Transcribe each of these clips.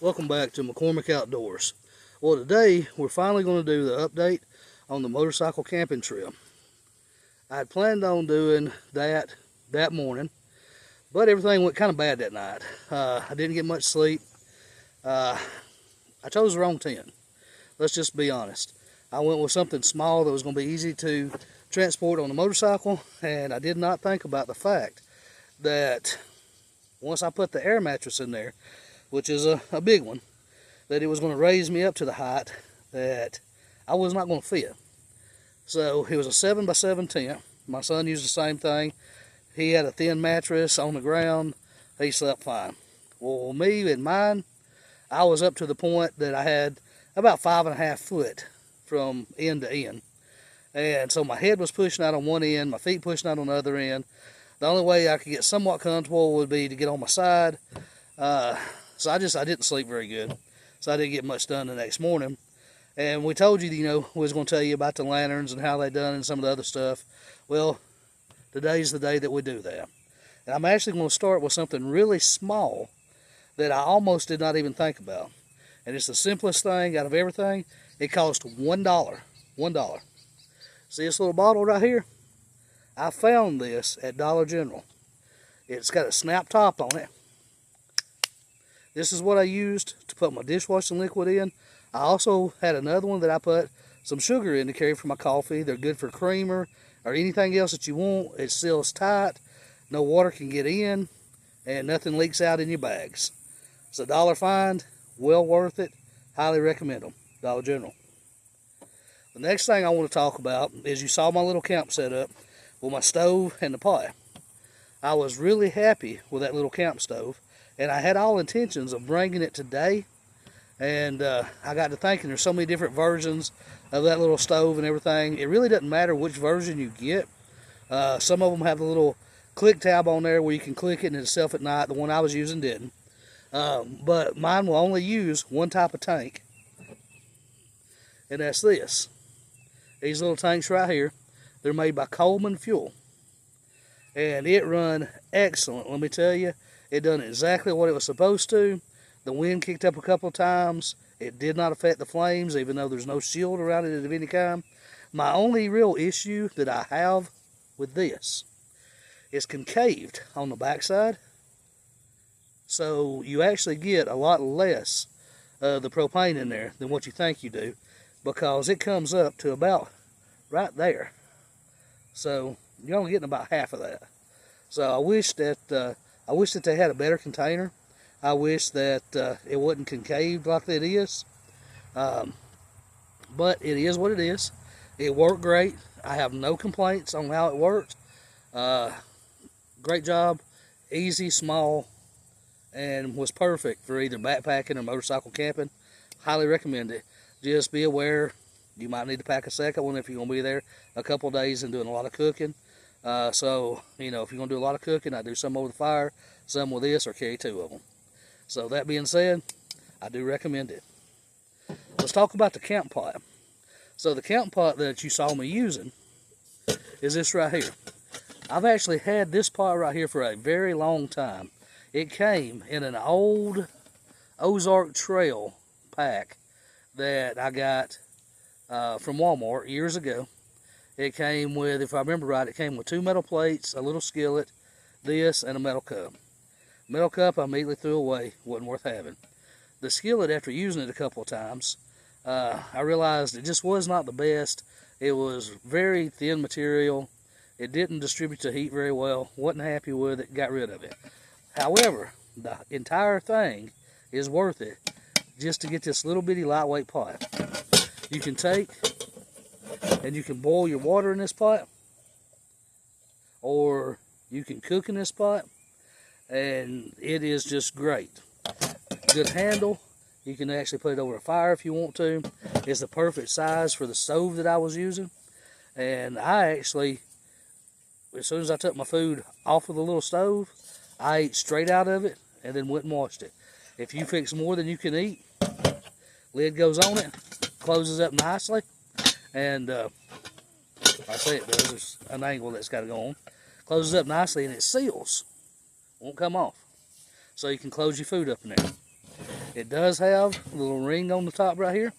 Welcome back to McCormick Outdoors. Well, today we're finally going to do the update on the motorcycle camping trip. I had planned on doing that morning, but everything went kind of bad that night. I didn't get much sleep. I chose the wrong tent. Let's just be honest. I went with something small that was going to be easy to transport on the motorcycle, and I did not think about the fact that once I put the air mattress in there, which is a big one, that it was going to raise me up to the height that I was not going to fit. So it was a 7x7 tent. My son used the same thing. He had a thin mattress on the ground. He slept fine. Well, me and mine, I was up to the point that I had about 5.5 foot from end to end. And so my head was pushing out on one end, my feet pushing out on the other end. The only way I could get somewhat comfortable would be to get on my side. So I didn't sleep very good. So I didn't get much done the next morning. And we told you, we was going to tell you about the lanterns and how they done and some of the other stuff. Well, today's the day that we do that. And I'm actually going to start with something really small that I almost did not even think about. And it's the simplest thing out of everything. It cost $1. $1. See this little bottle right here? I found this at Dollar General. It's got a snap top on it. This is what I used to put my dishwashing liquid in. I also had another one that I put some sugar in to carry for my coffee. They're good for creamer or anything else that you want. It seals tight. No water can get in, and nothing leaks out in your bags. It's a $1 find. Well worth it. Highly recommend them. Dollar General. The next thing I want to talk about is you saw my little camp setup with my stove and the pot. I was really happy with that little camp stove. And I had all intentions of bringing it today. And I got to thinking, there's so many different versions of that little stove and everything. It really doesn't matter which version you get. Some of them have a little click tab on there where you can click it and itself at night. The one I was using didn't. But mine will only use one type of tank. And that's this. These little tanks right here. They're made by Coleman Fuel. And it run excellent, let me tell you. It done exactly what it was supposed to. The wind kicked up a couple of times. It did not affect the flames, even though there's no shield around it of any kind. My only real issue that I have with this is concaved on the backside. So you actually get a lot less of the propane in there than what you think you do, because it comes up to about right there. So you're only getting about half of that. So I wish that they had a better container. I wish that it wasn't concaved like it is. But it is what it is. It worked great. I have no complaints on how it worked. Great job. Easy, small, and was perfect for either backpacking or motorcycle camping. Highly recommend it. Just be aware, you might need to pack a second one if you're going to be there a couple days and doing a lot of cooking. So, if you're going to do a lot of cooking, I do some over the fire, some with this, or carry 2 of them. So, that being said, I do recommend it. Let's talk about the camp pot. So, the camp pot that you saw me using is this right here. I've actually had this pot right here for a very long time. It came in an old Ozark Trail pack that I got from Walmart years ago. It came with, if I remember right, it came with 2 metal plates, a little skillet, this, and a metal cup. Metal cup I immediately threw away, wasn't worth having. The skillet, after using it a couple of times, I realized it just was not the best. It was very thin material. It didn't distribute the heat very well. Wasn't happy with it, got rid of it. However, the entire thing is worth it just to get this little bitty lightweight pot. You can take and you can boil your water in this pot, or you can cook in this pot, and it is just great. Good handle. You can actually put it over a fire if you want to. It's the perfect size for the stove that I was using. And I actually, as soon as I took my food off of the little stove, I ate straight out of it and then went and washed it. If you fix more than you can eat, lid goes on it, closes up nicely, and I say it does, there's an angle that's got to go on. Closes up nicely and it seals. Won't come off. So you can close your food up in there. It does have a little ring on the top right here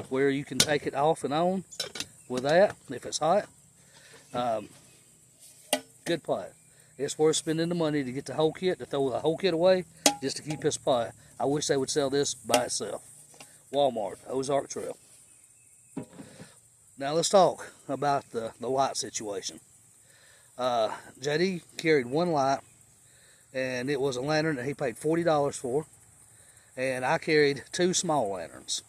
where you can take it off and on with that if it's hot. Good pot. It's worth spending the money to get the whole kit, to throw the whole kit away just to keep this pot. I wish they would sell this by itself. Walmart, Ozark Trail. Now let's talk about the light situation. JD carried one light, and it was a lantern that he paid $40 for, and I carried two small lanterns.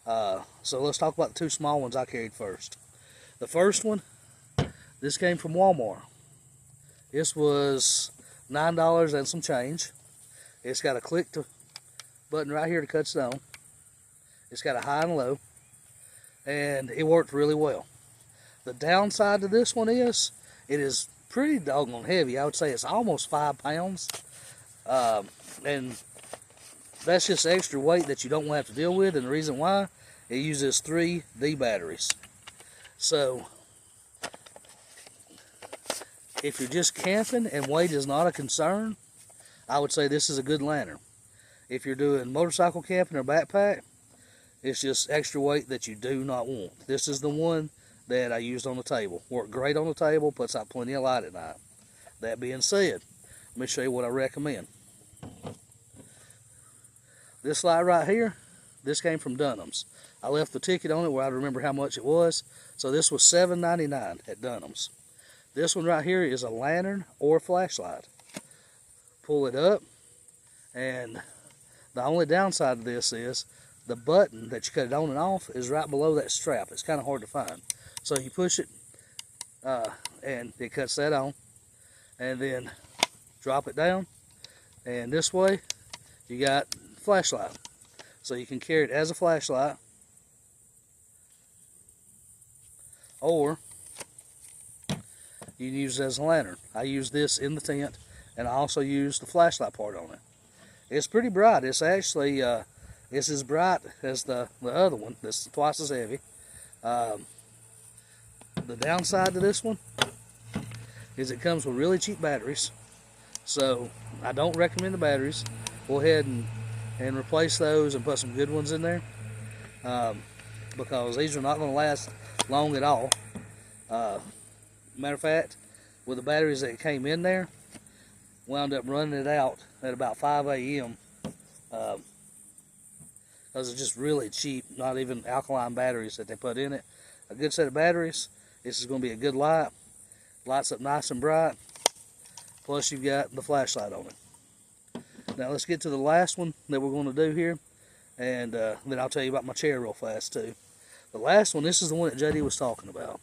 So let's talk about the two small ones I carried first. The first one, this came from Walmart. This was $9 and some change. It's got a click to button right here to cut stone. It's got a high and low, and it worked really well. The downside to this one is it is pretty doggone heavy. I would say it's almost 5 pounds, and that's just extra weight that you don't want to have to deal with. And the reason why, it uses 3 D batteries. So if you're just camping and weight is not a concern, I would say this is a good lantern. If you're doing motorcycle camping or backpack, it's just extra weight that you do not want. This is the one that I used on the table. Worked great on the table, puts out plenty of light at night. That being said, let me show you what I recommend. This light right here, this came from Dunham's. I left the ticket on it where I remember how much it was. So this was $7.99 at Dunham's. This one right here is a lantern or a flashlight. Pull it up, and the only downside of this is the button that you cut it on and off is right below that strap. It's kind of hard to find. So you push it, and it cuts that on, and then drop it down, and this way you got flashlight. So you can carry it as a flashlight, or you can use it as a lantern. I use this in the tent, and I also use the flashlight part on it. It's pretty bright. It's actually it's as bright as the other one. This is twice as heavy. The downside to this one is it comes with really cheap batteries. So I don't recommend the batteries. Go ahead and replace those and put some good ones in there, because these are not going to last long at all. Matter of fact, with the batteries that came in there, wound up running it out at about 5 a.m. Because it's just really cheap, not even alkaline batteries that they put in it. A good set of batteries. This is going to be a good light. Lights up nice and bright. Plus you've got the flashlight on it. Now let's get to the last one that we're going to do here, and then I'll tell you about my chair real fast too. The last one, this is the one that JD was talking about.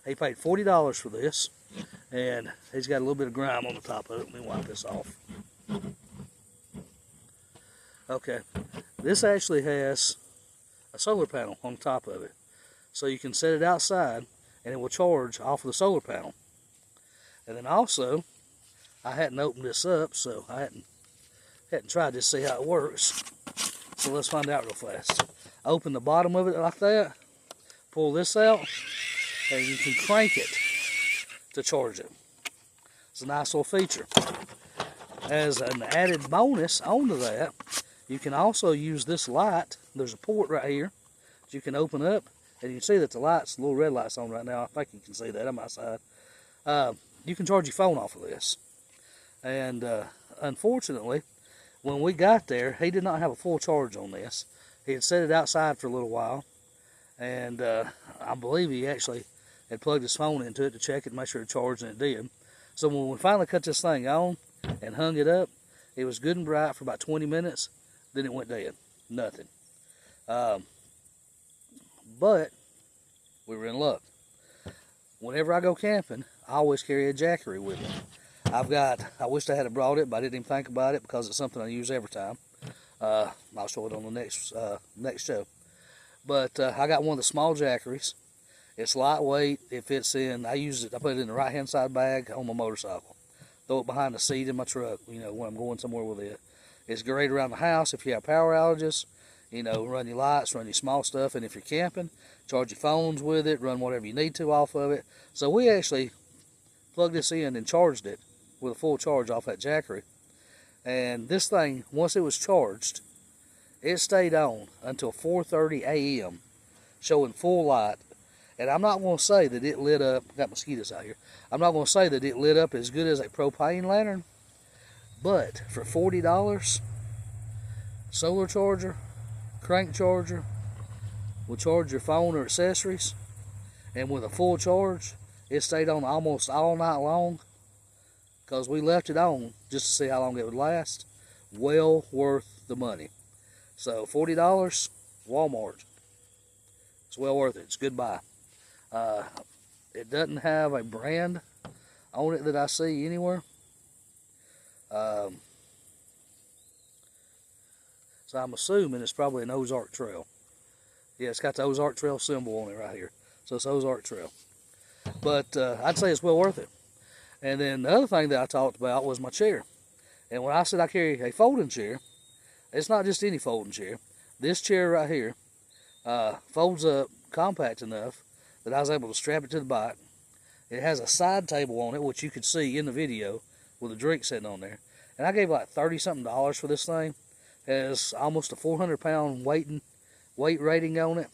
He paid $40 for this, and he's got a little bit of grime on the top of it. Let me wipe this off. Okay, this actually has a solar panel on top of it. So you can set it outside, and it will charge off of the solar panel. And then also, I hadn't opened this up, so I hadn't tried to see how it works. So let's find out real fast. Open the bottom of it like that, pull this out, and you can crank it to charge it. It's a nice little feature. As an added bonus onto that, you can also use this light. There's a port right here that you can open up, and you can see that the lights, the little red light's on right now. I think you can see that on my side. You can charge your phone off of this. And unfortunately, when we got there, he did not have a full charge on this. He had set it outside for a little while, and I believe he actually had plugged his phone into it to check it and make sure it charged, and it did. So when we finally cut this thing on and hung it up, it was good and bright for about 20 minutes. Then it went dead. Nothing. But we were in luck. Whenever I go camping, I always carry a Jackery with me. I wished I had brought it, but I didn't even think about it because it's something I use every time. I'll show it on the next show. But I got one of the small Jackeries. It's lightweight. It fits in. I put it in the right-hand side bag on my motorcycle. Throw it behind the seat in my truck, when I'm going somewhere with it. It's great around the house if you have power outages. Run your lights, run your small stuff, and if you're camping, charge your phones with it, run whatever you need to off of it. So we actually plugged this in and charged it with a full charge off that Jackery. And this thing, once it was charged, it stayed on until 4:30 a.m. showing full light. And I'm not going to say that it lit up, got mosquitoes out here, I'm not going to say that it lit up as good as a propane lantern, but for $40, solar charger, crank charger, will charge your phone or accessories, and with a full charge, it stayed on almost all night long, because we left it on just to see how long it would last. Well worth the money. So $40, Walmart. It's well worth it. It's good buy. It doesn't have a brand on it that I see anywhere. So I'm assuming it's probably an Ozark Trail. Yeah, it's got the Ozark Trail symbol on it right here. So it's Ozark Trail. But I'd say it's well worth it. And then the other thing that I talked about was my chair. And when I said I carry a folding chair, it's not just any folding chair. This chair right here folds up compact enough that I was able to strap it to the bike. It has a side table on it, which you could see in the video with a drink sitting on there. And I gave like $30-something for this thing. It has almost a 400-pound weight rating on it.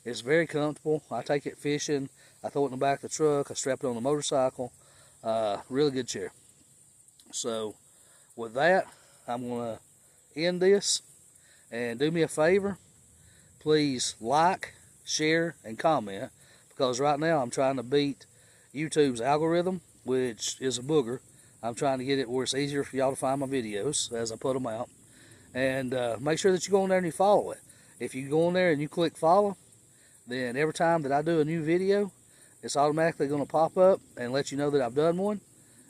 It's very comfortable. I take it fishing. I throw it in the back of the truck. I strap it on the motorcycle. Really good chair. So with that, I'm going to end this. And do me a favor. Please like, share, and comment. Because right now I'm trying to beat YouTube's algorithm, which is a booger. I'm trying to get it where it's easier for y'all to find my videos as I put them out. And make sure that you go in there and you follow it. If you go in there and you click follow, then every time that I do a new video, it's automatically going to pop up and let you know that I've done one.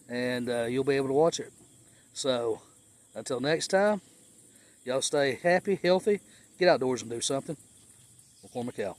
And you'll be able to watch it. So, until next time, y'all stay happy, healthy, get outdoors and do something. McCormick out.